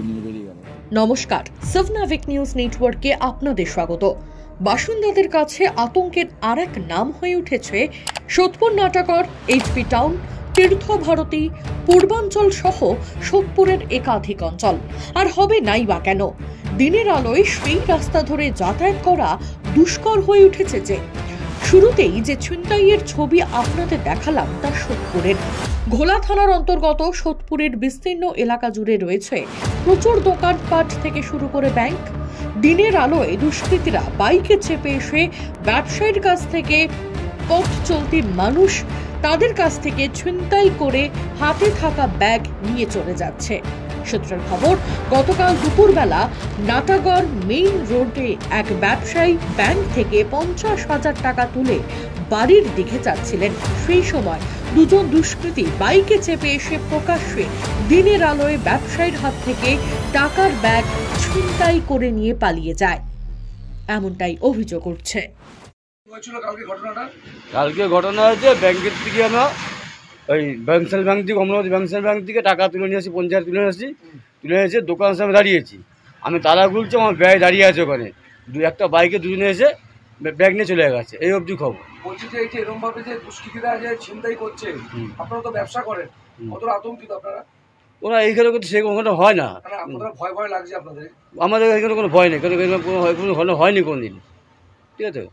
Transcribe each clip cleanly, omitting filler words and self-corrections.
নিয়ে বেরিয়ে গেল। নমস্কার, সাবনাভিক নিউজ নেটওয়ার্কে আপনাদের স্বাগত। বাসিন্দাদের কাছে আতঙ্কের আরেক নাম হয়ে উঠেছে সোদপুর নাটাগড়, এইচপি টাউন, তীর্থভারতী, পূর্বাঞ্চল সহ সোদপুরের একাধিক অঞ্চল। আর হবে নাই বা কেন, দিনের আলোয় সেই রাস্তা ধরে যাতায়াত করা দুষ্কর হয়ে উঠেছে। যে শুরুতেই যে ছিনতাইয়ের ছবি আপনাদের দেখালাম তা সোদপুরের ঘোলা থানার অন্তর্গত সোদপুরের বিস্তীর্ণ এলাকা জুড়ে রয়েছে প্রচুর দোকানপাট থেকে শুরু করে ব্যাংক। দিনের আলোয় দুষ্কৃতীরা বাইকে চেপে এসে ব্যবসায়ীর কাছ থেকে, পথ চলতি মানুষ তাদের কাছ থেকে ছিনতাই করে হাতে থাকা ব্যাগ নিয়ে চলে যাচ্ছে। সূত্রের খবর, গতকাল দুপুরবেলা নাটাগড় মেইন রোডে এক ব্যবসায়ী ব্যাংক থেকে 50,000 টাকা তুলে বাড়ির দিকে যাচ্ছিলেন। সেই সময় দুজন দুষ্কৃতী বাইকে চেপে এসে প্রকাশ্যে দিনের আলোয় ব্যবসায়ীর হাত থেকে টাকার ব্যাগ ছিনতাই করে নিয়ে পালিয়ে যায়, এমনটাই অভিযোগ উঠছে। কালকে ঘটনা হয়েছে, ব্যাংকের থেকে আমরা ওই ব্যাংক থেকে অমরাবতী ব্যাংক থেকে টাকা তুলে নিয়ে আসি, পঞ্চায়েত তুলে নিয়ে আসি। তুলে এসে দোকানের সামনে দাঁড়িয়েছি, আমি তালা খুলছি, আমার ব্যাগ দাঁড়িয়ে আছে ওখানে। একটা বাইকে দুজনে এসে ব্যাগ নিয়ে চলে গেছে, এই অবধি খবর। বলছি যে এই যে এরকম ভাবে যে দুষ্কৃতীরা যে ছিনতাই করছে, আপনারা তো ব্যবসা করেন, কতটা আতঙ্কিত আপনারা? ওরা এইখানে করতে সে কোনো হয় না, আপনারা ভয় লাগছে আপনাদের? আমাদের এখানে কোনো ভয় নেই, কোনো হয়নি কোনোদিন, ঠিক আছে।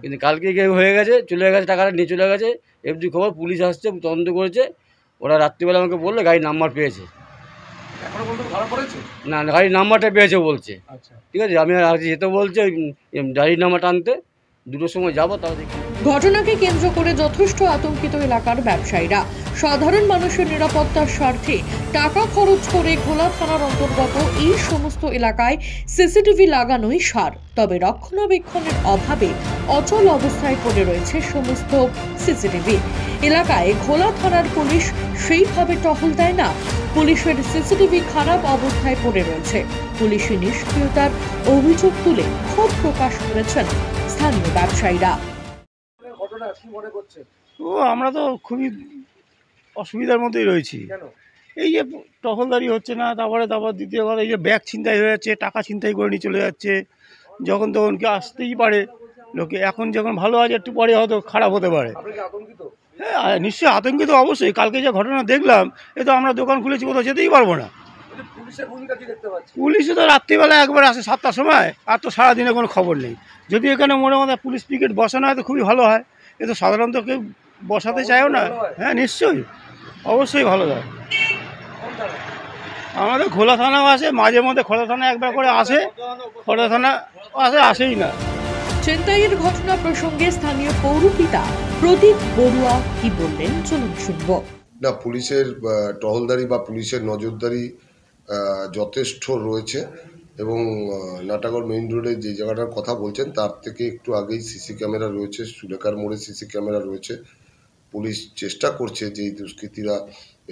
কিন্তু কালকে গিয়ে হয়ে গেছে, চলে গেছে, টাকাটা নিয়ে চলে গেছে, এফডি খবর। পুলিশ আসছে, তদন্ত করেছে। ওরা রাত্রিবেলা আমাকে বললো গাড়ির নাম্বার পেয়েছে। না, গাড়ির নাম্বারটা পেয়েছে বলছে, ঠিক আছে। আমি আজ যেতে বলছে ওই গাড়ির নাম্বারটা আনতে, 2টোর সময় যাবো, তাও দেখি। ঘটনাকে কেন্দ্র করে যথেষ্ট আতঙ্কিত এলাকার ব্যবসায়ীরা। সাধারণ মানুষের নিরাপত্তার স্বার্থে টাকা খরচ করে ঘোলা থানার অন্তর্গত এই সমস্ত এলাকায় সিসিটিভি লাগানোই সার। তবে রক্ষণাবেক্ষণের অভাবে অচল অবস্থায় পড়ে রয়েছে সমস্ত সিসিটিভি। এলাকায় ঘোলা থানার পুলিশ সেইভাবে টহল দেয় না। পুলিশের সিসিটিভি খারাপ অবস্থায় পড়ে রয়েছে। পুলিশি নিষ্ক্রিয়তার অভিযোগ তুলে ক্ষোভ প্রকাশ করেছেন স্থানীয় ব্যবসায়ীরা। আমরা তো খুবই অসুবিধার মধ্যেই রয়েছি। এই যে টহলদারি হচ্ছে না, তারপরে দ্বিতীয় কথা, এই যে ব্যাগ ছিনতাই হয়ে যাচ্ছে, টাকা ছিনতাই করে নিয়ে চলে যাচ্ছে। যখন তখন কি আসতেই পারে লোকে। এখন যখন ভালো আছে, একটু পরে হয়তো খারাপ হতে পারে। হ্যাঁ, নিশ্চয়ই আতঙ্কিত, অবশ্যই। কালকে যে ঘটনা দেখলাম, এ তো আমরা দোকান খুলেছি, কোথাও যেতেই পারবো না। পুলিশে তো রাত্রিবেলা একবার আসে 7টার সময়, আর তো সারাদিনে কোনো খবর নেই। যদি এখানে মোটামুটি পুলিশ পিকেট বসানো হয় তো খুবই ভালো হয়। এ তো সাধারণত কেউ বসাতে চায়ও না। হ্যাঁ, নিশ্চয়ই, অবশ্যই ভালো হয়। আমাদের খোলা থানাও আসে, মাঝে মধ্যে খোলা থানা একবার করে আসে, খোলা থানা আসেই না। ছিনতাইয়ের ঘটনা প্রসঙ্গে স্থানীয় পৌরপিতা প্রদীপ বড়ুয়া কি বললেন, চলুন শুনবো। না, পুলিশের টহলদারি বা পুলিশের নজরদারি যথেষ্ট রয়েছে। এবং নাটাগড় মেইন রোডে যে জায়গাটার কথা বলছেন, তার থেকে একটু আগেই সিসি ক্যামেরা রয়েছে, সুলেখার মোড়ে সিসি ক্যামেরা রয়েছে। পুলিশ চেষ্টা করছে যে এই দুষ্কৃতীরা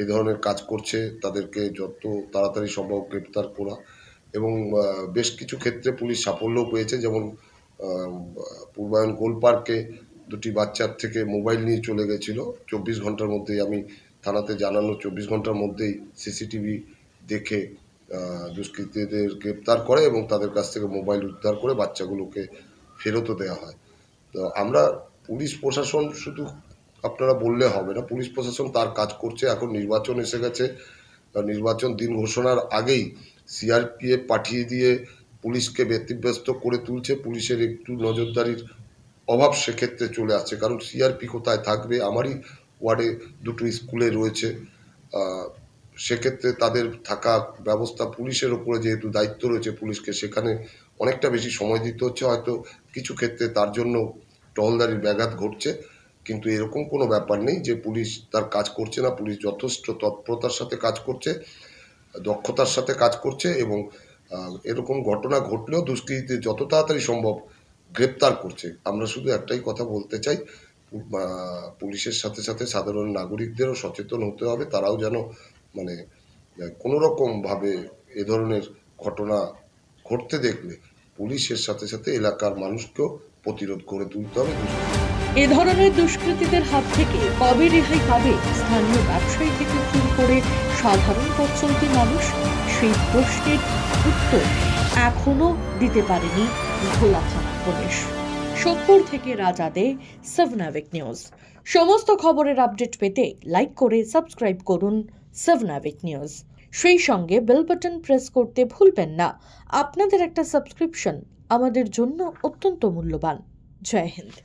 এ ধরনের কাজ করছে তাদেরকে যত তাড়াতাড়ি সম্ভব গ্রেপ্তার করা। এবং বেশ কিছু ক্ষেত্রে পুলিশ সাফল্যও পেয়েছে। যেমন পূর্বায়ন গোল পার্কে 2টি বাচ্চার থেকে মোবাইল নিয়ে চলে গেছিলো। 24 ঘন্টার মধ্যেই, আমি থানাতে জানানো 24 ঘন্টার মধ্যেই সিসিটিভি দেখে দুষ্কৃতীদের গ্রেপ্তার করে এবং তাদের কাছ থেকে মোবাইল উদ্ধার করে বাচ্চাগুলোকে ফেরতও দেওয়া হয়। তো আমরা পুলিশ প্রশাসন, শুধু আপনারা বললে হবে না, পুলিশ প্রশাসন তার কাজ করছে। এখন নির্বাচন এসে গেছে, নির্বাচন দিন ঘোষণার আগেই সিআরপিএফ পাঠিয়ে দিয়ে পুলিশকে ব্যতিব্যস্ত করে তুলছে। পুলিশের একটু নজরদারির অভাব সেক্ষেত্রে চলে আসছে, কারণ সিআরপি কোথায় থাকবে? আমারই ওয়ার্ডে 2টো স্কুলে রয়েছে, সেক্ষেত্রে তাদের থাকা ব্যবস্থা পুলিশের ওপরে যেহেতু দায়িত্ব রয়েছে পুলিশকে, সেখানে অনেকটা বেশি সময় দিতে হচ্ছে। হয়তো কিছু ক্ষেত্রে তার জন্য টহলদারির ব্যাঘাত ঘটছে, কিন্তু এরকম কোনো ব্যাপার নেই যে পুলিশ তার কাজ করছে না। পুলিশ যথেষ্ট তৎপরতার সাথে কাজ করছে, দক্ষতার সাথে কাজ করছে এবং এরকম ঘটনা ঘটলেও দুষ্কৃতীদের যত তাড়াতাড়ি সম্ভব গ্রেপ্তার করছে। আমরা শুধু একটাই কথা বলতে চাই, পুলিশের সাথে সাথে সাধারণ নাগরিকদেরও সচেতন হতে হবে। তারাও যেন কোনো রকমভাবে এ ধরনের ঘটনা ঘটতে দেখলে পুলিশের সাথে সাথে এলাকার মানুষকেও প্রতিরোধ করে তুলতে হবে। এ ধরনের দুষ্কৃতীদের হাত থেকে কবে রেহাই পাবে স্থানীয় ব্যবসায়ী থেকে শুরু করে সাধারণ পথ চলতি মানুষ? সেই প্রশ্নের উত্তর এখনো দিতে পারেনি ভোলা থানা পুলিশ। সোদপুর থেকে রাজা দে, 7 আওয়ার নিউজ। সমস্ত খবরের আপডেট পেতে লাইক করে সাবস্ক্রাইব করুন 7 আওয়ার নিউজ। সেই সঙ্গে বেল বাটন প্রেস করতে ভুলবেন না। আপনাদের একটা সাবস্ক্রিপশন আমাদের জন্য অত্যন্ত মূল্যবান। জয় হিন্দ।